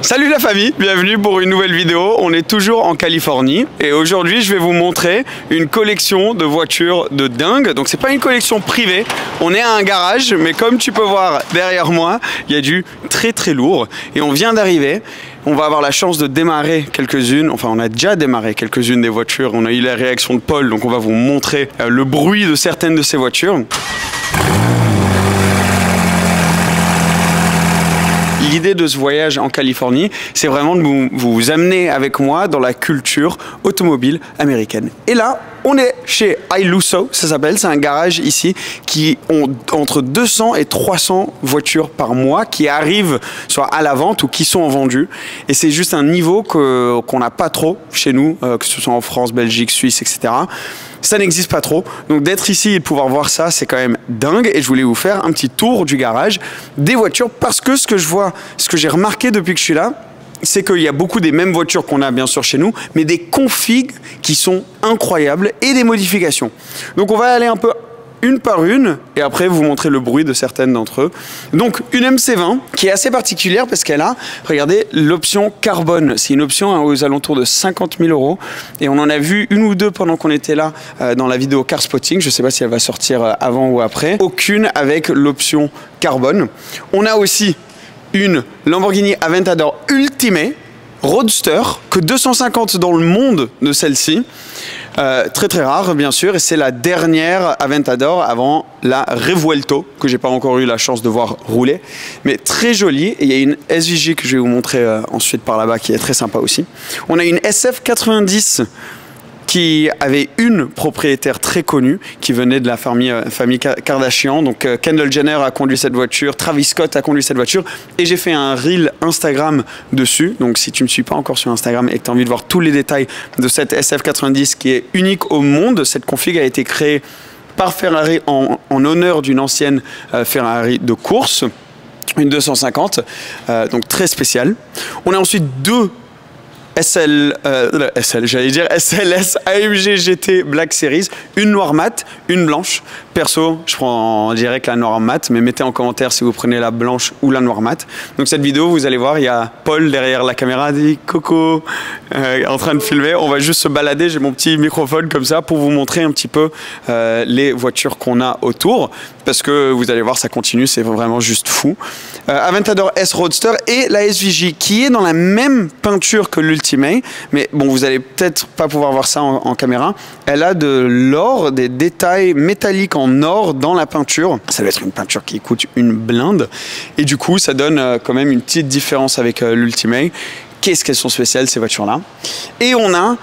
Salut la famille, bienvenue pour une nouvelle vidéo. On est toujours en Californie et aujourd'hui je vais vous montrer une collection de voitures de dingue. Donc c'est pas une collection privée, on est à un garage, mais comme tu peux voir derrière moi, il y a du très lourd et on vient d'arriver. On va avoir la chance de démarrer quelques-unes, enfin on a déjà démarré quelques-unes des voitures, on a eu la réaction de Paul, donc on va vous montrer le bruit de certaines de ces voitures. L'idée de ce voyage en Californie, c'est vraiment de vous amener avec moi dans la culture automobile américaine. Et là, on est chez iLusso, ça s'appelle, c'est un garage ici qui ont entre 200 et 300 voitures par mois qui arrivent soit à la vente ou qui sont vendues. Et c'est juste un niveau qu'on n'a pas trop chez nous, que ce soit en France, Belgique, Suisse, etc. Ça n'existe pas trop. Donc d'être ici et de pouvoir voir ça, c'est quand même dingue. Et je voulais vous faire un petit tour du garage des voitures parce que ce que je vois, ce que j'ai remarqué depuis que je suis là, c'est qu'il y a beaucoup des mêmes voitures qu'on a bien sûr chez nous, mais des configs qui sont incroyables et des modifications. Donc on va aller un peu une par une et après vous montrer le bruit de certaines d'entre eux. Donc une MC20 qui est assez particulière parce qu'elle a, regardez, l'option carbone. C'est une option aux alentours de 50 000 € et on en a vu une ou deux pendant qu'on était là dans la vidéo Car Spotting. Je ne sais pas si elle va sortir avant ou après. Aucune avec l'option carbone. On a aussi une Lamborghini Aventador Ultimate Roadster, que 250 dans le monde de celle-ci. Très rare bien sûr, et c'est la dernière Aventador avant la Revuelto que j'ai pas encore eu la chance de voir rouler, mais très jolie. Et il y a une SVJ que je vais vous montrer ensuite par là-bas qui est très sympa aussi. On a une SF90 qui avait une propriétaire très connue qui venait de la famille Kardashian. Donc Kendall Jenner a conduit cette voiture, Travis Scott a conduit cette voiture et j'ai fait un reel Instagram dessus. Donc si tu ne me suis pas encore sur Instagram et que tu as envie de voir tous les détails de cette SF90 qui est unique au monde, cette config a été créée par Ferrari en honneur d'une ancienne Ferrari de course, une 250, donc très spéciale. On a ensuite deux j'allais dire SLS AMG GT Black Series, une noire mat, une blanche. Perso, je prends en direct la noire mat, mais mettez en commentaire si vous prenez la blanche ou la noire mat. Donc cette vidéo, vous allez voir, il y a Paul derrière la caméra, dit Coco, en train de filmer. On va juste se balader, j'ai mon petit microphone comme ça pour vous montrer un petit peu les voitures qu'on a autour. Parce que vous allez voir, ça continue, c'est vraiment juste fou. Aventador S Roadster et la SVJ qui est dans la même peinture que l'Ultimate, mais bon, vous allez peut-être pas pouvoir voir ça en caméra. Elle a de l'or, des détails métalliques en or dans la peinture. Ça va être une peinture qui coûte une blinde. Et du coup, ça donne quand même une petite différence avec l'Ultimate. Qu'est-ce qu'elles sont spéciales, ces voitures-là? Et on a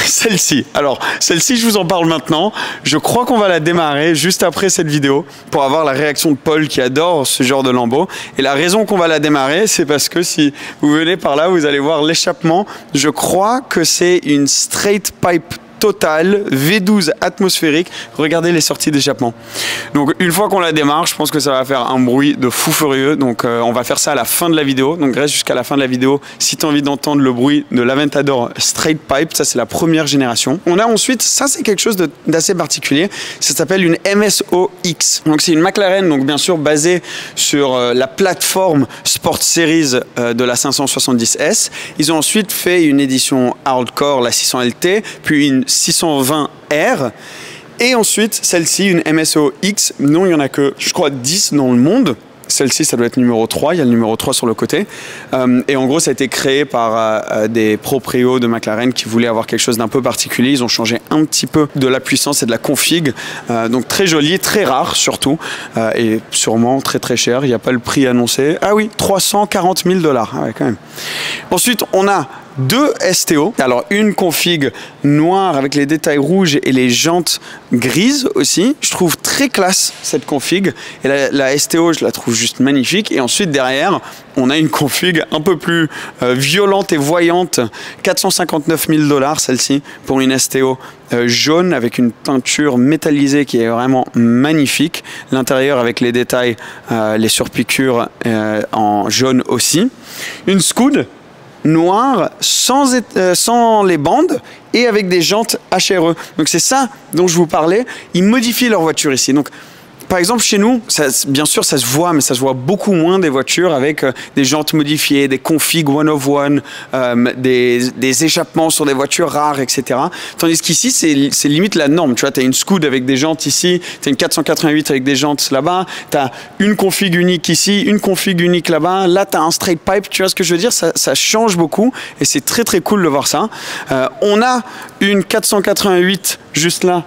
celle-ci. Alors, celle-ci, je vous en parle maintenant. Je crois qu'on va la démarrer juste après cette vidéo pour avoir la réaction de Paul qui adore ce genre de Lambo. Et la raison qu'on va la démarrer, c'est parce que si vous venez par là, vous allez voir l'échappement. Je crois que c'est une straight pipe Total V12 atmosphérique. Regardez les sorties d'échappement. Donc une fois qu'on la démarre, je pense que ça va faire un bruit de fou furieux. Donc on va faire ça à la fin de la vidéo. Donc reste jusqu'à la fin de la vidéo si tu as envie d'entendre le bruit de l'Aventador Straight Pipe. Ça c'est la première génération. On a ensuite, ça c'est quelque chose d'assez particulier. Ça s'appelle une MSOX. Donc c'est une McLaren, donc bien sûr basée sur la plateforme Sport Series de la 570S. Ils ont ensuite fait une édition hardcore, la 600 LT, puis une 620R et ensuite celle-ci, une MSOX. Non, il n'y en a que, je crois, 10 dans le monde. Celle-ci, ça doit être numéro 3, il y a le numéro 3 sur le côté. Et en gros, ça a été créé par des proprios de McLaren qui voulaient avoir quelque chose d'un peu particulier. Ils ont changé un petit peu de la puissance et de la config. Donc très joli, très rare surtout. Et sûrement très cher. Il n'y a pas le prix annoncé. Ah oui, 340 000 $. Ah ouais, quand même. Ensuite, on a deux STO. Alors une config noire avec les détails rouges et les jantes grises aussi. Je trouve très classe cette config. Et la STO, je la trouve juste magnifique. Et ensuite derrière, on a une config un peu plus violente et voyante. 459 000 $ celle-ci pour une STO jaune avec une peinture métallisée qui est vraiment magnifique. L'intérieur avec les détails, les surpiqûres en jaune aussi. Une Scud noir sans les bandes et avec des jantes HRE. Donc c'est ça dont je vous parlais. Ils modifient leur voiture ici. Donc par exemple, chez nous, bien sûr, ça se voit, mais ça se voit beaucoup moins des voitures avec des jantes modifiées, des configs one of one, des échappements sur des voitures rares, etc. Tandis qu'ici, c'est limite la norme. Tu vois, tu as une Scoot avec des jantes ici, tu as une 488 avec des jantes là-bas, tu as une config unique ici, une config unique là-bas. Là, tu as un straight pipe. Tu vois ce que je veux dire? Ça change beaucoup et c'est très, très cool de voir ça. On a une 488 juste là,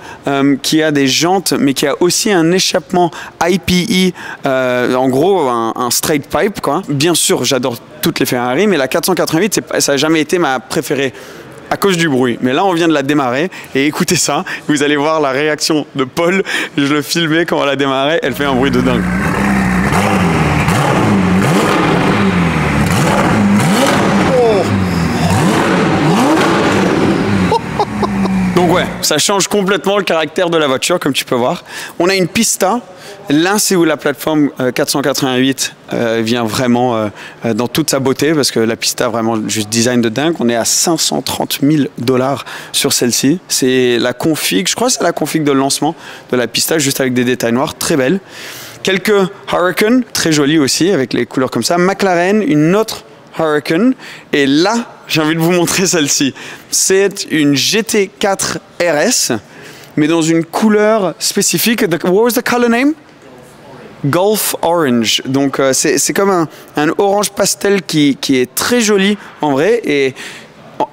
qui a des jantes, mais qui a aussi un échappement IPE, en gros un straight pipe, quoi. Bien sûr, j'adore toutes les Ferrari, mais la 488, ça n'a jamais été ma préférée à cause du bruit. Mais là, on vient de la démarrer et écoutez ça, vous allez voir la réaction de Paul. Je le filmais quand on l'a démarré, elle fait un bruit de dingue. Donc ouais, ça change complètement le caractère de la voiture, comme tu peux voir. On a une Pista. Là, c'est où la plateforme 488 vient vraiment dans toute sa beauté, parce que la Pista, vraiment, juste design de dingue. On est à 530 000 $ sur celle-ci. C'est la config, je crois que c'est la config de lancement de la Pista, juste avec des détails noirs, très belle. Quelques Huracan, très jolis aussi, avec les couleurs comme ça. McLaren, une autre Huracan. Et là, j'ai envie de vous montrer celle-ci. C'est une GT4 RS, mais dans une couleur spécifique. What was the color name? Gulf Orange. Donc c'est comme un orange pastel qui est très joli en vrai. Et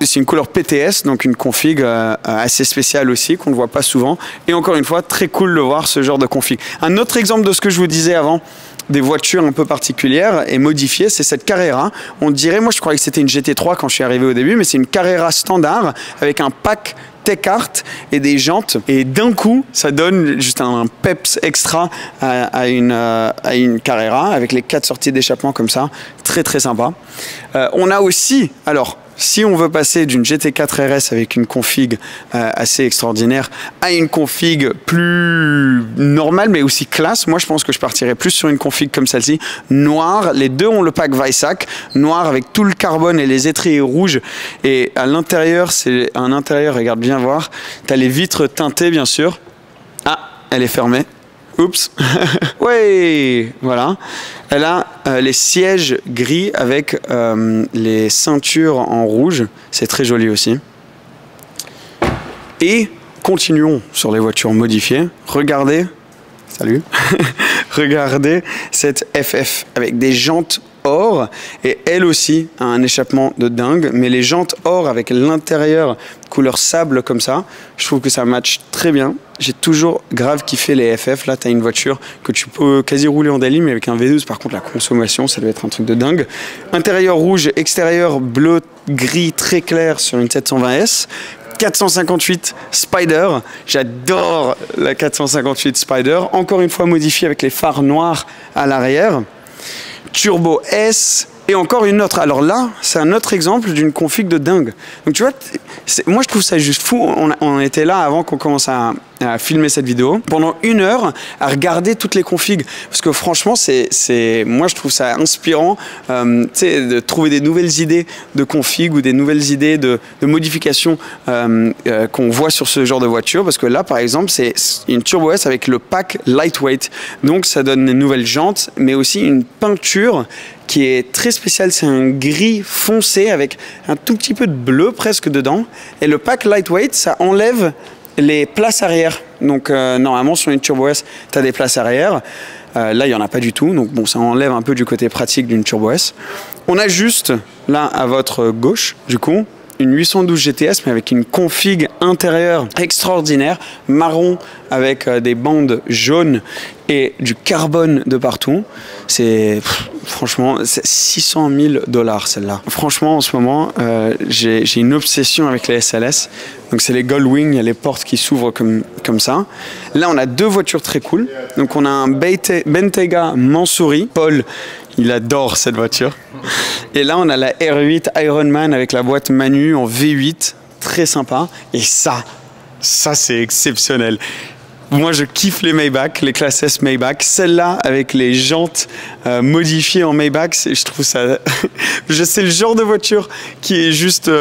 c'est une couleur PTS, donc une config assez spéciale aussi, qu'on ne voit pas souvent. Et encore une fois, très cool de voir ce genre de config. Un autre exemple de ce que je vous disais avant, des voitures un peu particulières et modifiées, c'est cette Carrera. On dirait, moi je croyais que c'était une GT3 quand je suis arrivé au début, mais c'est une Carrera standard avec un pack Tech Art et des jantes. Et d'un coup, ça donne juste un peps extra à une Carrera avec les 4 sorties d'échappement comme ça. Très très sympa. On a aussi, alors, si on veut passer d'une GT4 RS avec une config assez extraordinaire à une config plus normale mais aussi classe, moi je pense que je partirais plus sur une config comme celle-ci, noire. Les deux ont le pack Weissach, noir avec tout le carbone et les étriers rouges. Et à l'intérieur, c'est un intérieur, regarde bien voir, tu as les vitres teintées bien sûr. Ah, elle est fermée. Oups. Ouais, voilà. Elle a les sièges gris avec les ceintures en rouge. C'est très joli aussi. Et continuons sur les voitures modifiées. Regardez. Salut. Regardez cette FF avec des jantes or, et elle aussi a un échappement de dingue, mais les jantes or avec l'intérieur couleur sable comme ça, je trouve que ça match très bien. J'ai toujours grave kiffé les FF. Là, tu as une voiture que tu peux quasi rouler en daily, mais avec un V12, par contre, la consommation, ça doit être un truc de dingue. Intérieur rouge, extérieur bleu, gris très clair sur une 720S. 458 Spider, j'adore la 458 Spider, encore une fois modifiée avec les phares noirs à l'arrière. Turbo S et encore une autre. Alors là, c'est un autre exemple d'une config de dingue. Donc tu vois, moi je trouve ça juste fou. On était là avant qu'on commence à filmer cette vidéo pendant 1 heure à regarder toutes les configs, parce que franchement moi je trouve ça inspirant de trouver des nouvelles idées de config ou des nouvelles idées de modifications qu'on voit sur ce genre de voiture, parce que là par exemple c'est une Turbo S avec le pack lightweight, donc ça donne des nouvelles jantes mais aussi une peinture qui est très spéciale. C'est un gris foncé avec un tout petit peu de bleu presque dedans, et le pack lightweight ça enlève les places arrière. Donc normalement sur une Turbo S, tu as des places arrière. Là, il n'y en a pas du tout. Donc bon, ça enlève un peu du côté pratique d'une Turbo S. On a juste, là, à votre gauche, du coup, une 812 GTS, mais avec une config intérieure extraordinaire, marron avec des bandes jaunes et du carbone de partout. C'est franchement, c'est 600 000 $ celle-là. Franchement, en ce moment, j'ai une obsession avec les SLS. Donc c'est les Goldwing, il y a les portes qui s'ouvrent comme ça. Là, on a 2 voitures très cool. Donc on a un Bentayga Mansouri. Paul, il adore cette voiture. Et là, on a la R8 Ironman avec la boîte Manu en V8, très sympa. Et ça c'est exceptionnel. Moi, je kiffe les Maybach, les classes S Maybach. Celle-là, avec les jantes modifiées en Maybach, je trouve ça... c'est le genre de voiture qui est juste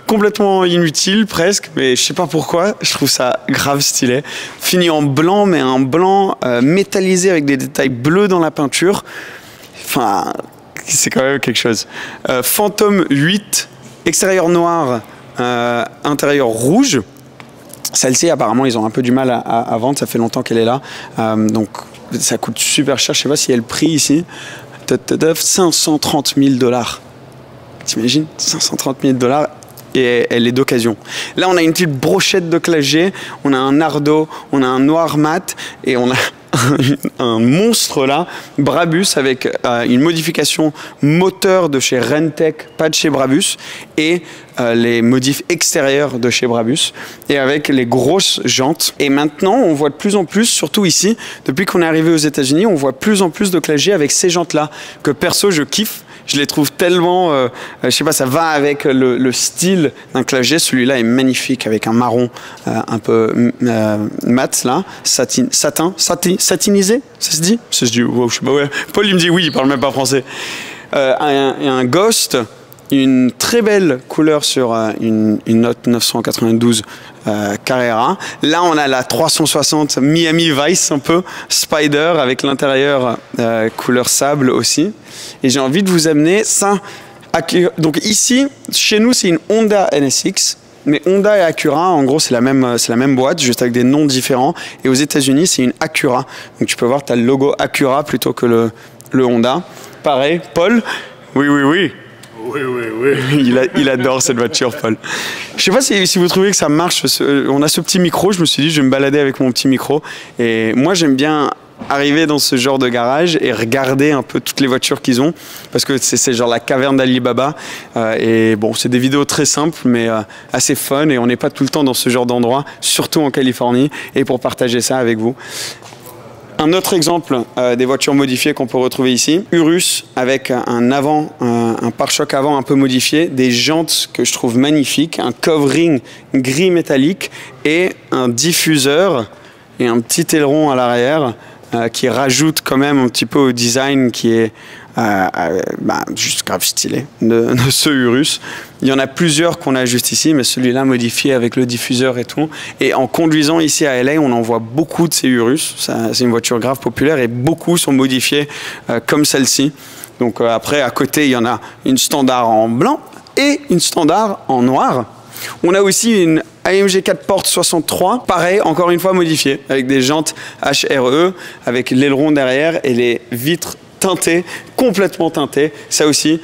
complètement inutile, presque. Mais je sais pas pourquoi, je trouve ça grave stylé. Fini en blanc, mais un blanc métallisé avec des détails bleus dans la peinture. Enfin, c'est quand même quelque chose. Phantom 8, extérieur noir, intérieur rouge. Celle-ci, apparemment, ils ont un peu du mal à vendre. Ça fait longtemps qu'elle est là. Donc, ça coûte super cher. Je sais pas si elle le prix ici. 530 000 $. T'imagines? 530 000 $. Et elle est d'occasion. Là, on a une petite brochette de classe G. On a un Nardo. On a un noir mat. Et on a un monstre là, Brabus, avec une modification moteur de chez Rentec, pas de chez Brabus, et les modifs extérieurs de chez Brabus, et avec les grosses jantes. Et maintenant, on voit de plus en plus, surtout ici, depuis qu'on est arrivé aux États-Unis, on voit plus en plus de classe G avec ces jantes-là, que perso, je kiffe. Je les trouve tellement, je sais pas, ça va avec le style d'un classe G. Celui-là est magnifique avec un marron un peu mat là, satinisé, ça se dit? Ça se dit, wow, je sais pas, ouais. Paul il me dit oui, il parle même pas français. Un Ghost, une très belle couleur sur une Note 992 Carrera. Là, on a la 360 Miami Vice, un peu Spider, avec l'intérieur couleur sable aussi. Et j'ai envie de vous amener ça. Donc ici, chez nous, c'est une Honda NSX. Mais Honda et Acura, en gros, c'est la même boîte, juste avec des noms différents. Et aux États-Unis, c'est une Acura. Donc tu peux voir, tu as le logo Acura plutôt que le Honda. Pareil, Paul. Oui, oui, oui. Oui, oui, oui. Il adore cette voiture, Paul. Je sais pas si vous trouvez que ça marche. On a ce petit micro, je me suis dit, je vais me balader avec mon petit micro. Et moi, j'aime bien arriver dans ce genre de garage et regarder un peu toutes les voitures qu'ils ont, parce que c'est genre la caverne d'Ali Baba. Et bon, c'est des vidéos très simples, mais assez fun. Et on n'est pas tout le temps dans ce genre d'endroit, surtout en Californie, et pour partager ça avec vous. Un autre exemple des voitures modifiées qu'on peut retrouver ici, Urus avec un pare-choc avant un peu modifié, des jantes que je trouve magnifiques, un covering gris métallique et un diffuseur et un petit aileron à l'arrière qui rajoute quand même un petit peu au design qui est juste grave stylé de ce Urus. Il y en a plusieurs qu'on a juste ici, mais celui-là modifié avec le diffuseur et tout. Et en conduisant ici à LA, on en voit beaucoup de ces Urus. C'est une voiture grave populaire et beaucoup sont modifiés comme celle-ci. Donc après, à côté, il y en a une standard en blanc et une standard en noir. On a aussi une AMG 4 portes 63, pareil, encore une fois modifiée, avec des jantes HRE, avec l'aileron derrière et les vitres teintées, complètement teintées. Ça aussi,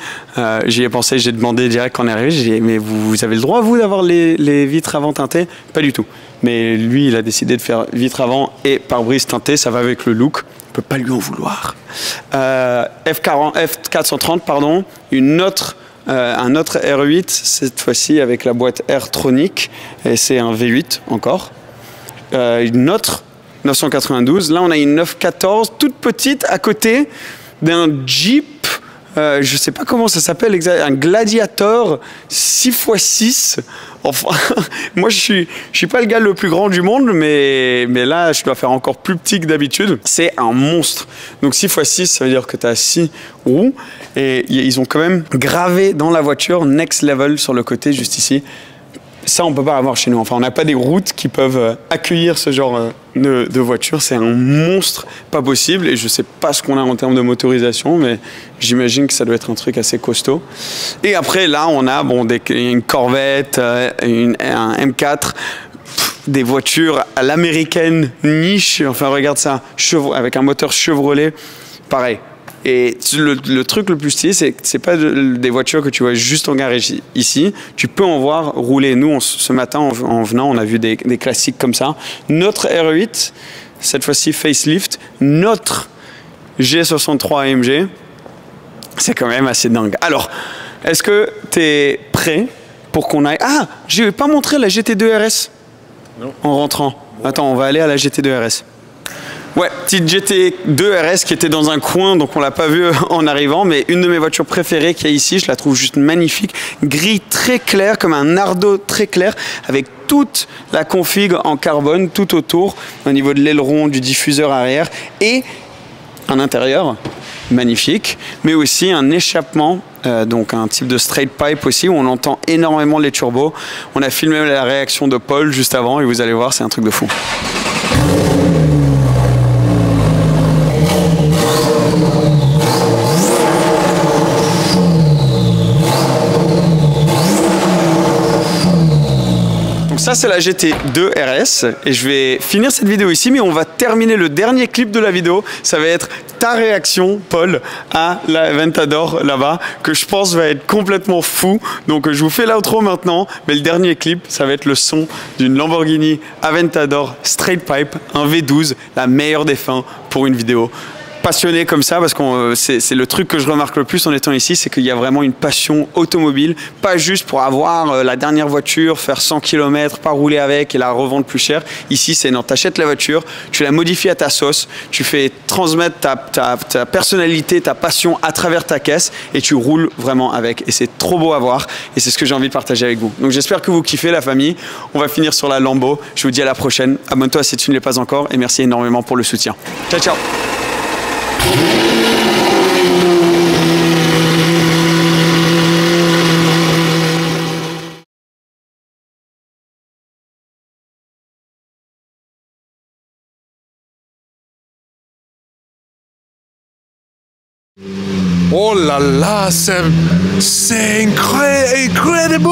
j'y ai pensé, j'ai demandé direct quand on est arrivé, j'ai dit, mais vous avez le droit, vous, d'avoir les vitres avant teintées? Pas du tout. Mais lui, il a décidé de faire vitres avant et pare-brise teintées, ça va avec le look. On peut pas lui en vouloir. F430, pardon, un autre R8, cette fois-ci avec la boîte R-Tronic, et c'est un V8 encore. Une autre 992, là on a une 914, toute petite, à côté d'un Jeep, je sais pas comment ça s'appelle, un Gladiator 6x6. Enfin, moi je suis pas le gars le plus grand du monde, mais là je dois faire encore plus petit que d'habitude. C'est un monstre. Donc 6x6, ça veut dire que tu as 6 roues et ils ont quand même gravé dans la voiture Next Level sur le côté juste ici. Ça, on peut pas avoir chez nous. Enfin, on n'a pas des routes qui peuvent accueillir ce genre de voiture. C'est un monstre pas possible. Et je sais pas ce qu'on a en termes de motorisation, mais j'imagine que ça doit être un truc assez costaud. Et après, là, on a une Corvette, un M4, des voitures à l'américaine niche. Enfin, regarde ça, avec un moteur Chevrolet. Pareil. Et le truc le plus stylé, c'est que c'est pas des voitures que tu vois juste en garage ici. Tu peux en voir rouler. Nous, ce matin, en venant, on a vu des classiques comme ça. Notre R8, cette fois-ci facelift. Notre G63 AMG, c'est quand même assez dingue. Alors, est-ce que tu es prêt pour qu'on aille... Ah, je vais pas montrer la GT2 RS. Non. En rentrant. Attends, on va aller à la GT2 RS. Ouais, petite GT2 RS qui était dans un coin, donc on l'a pas vu en arrivant, mais une de mes voitures préférées qu'il y a ici, je la trouve juste magnifique. Gris très clair, comme un Nardo très clair, avec toute la config en carbone, tout autour, au niveau de l'aileron, du diffuseur arrière, et un intérieur magnifique, mais aussi un échappement, donc un type de straight pipe aussi, où on entend énormément les turbos. On a filmé la réaction de Paul juste avant, et vous allez voir, c'est un truc de fou. Ça, c'est la GT2 RS et je vais finir cette vidéo ici, mais on va terminer le dernier clip de la vidéo. Ça va être ta réaction, Paul, à la Aventador là-bas, que je pense va être complètement fou. Donc, je vous fais l'outro maintenant, mais le dernier clip, ça va être le son d'une Lamborghini Aventador Straight Pipe, un V12, la meilleure des fins pour une vidéo. Passionné comme ça, parce que c'est le truc que je remarque le plus en étant ici, c'est qu'il y a vraiment une passion automobile, pas juste pour avoir la dernière voiture, faire 100 km, pas rouler avec et la revendre plus cher. Ici, c'est non, t'achètes la voiture, tu la modifies à ta sauce, tu fais transmettre ta personnalité, ta passion à travers ta caisse et tu roules vraiment avec. Et c'est trop beau à voir et c'est ce que j'ai envie de partager avec vous. Donc j'espère que vous kiffez la famille. On va finir sur la Lambo. Je vous dis à la prochaine. Abonne-toi si tu ne l'es pas encore et merci énormément pour le soutien. Ciao, ciao. Oh là là, c'est incroyable!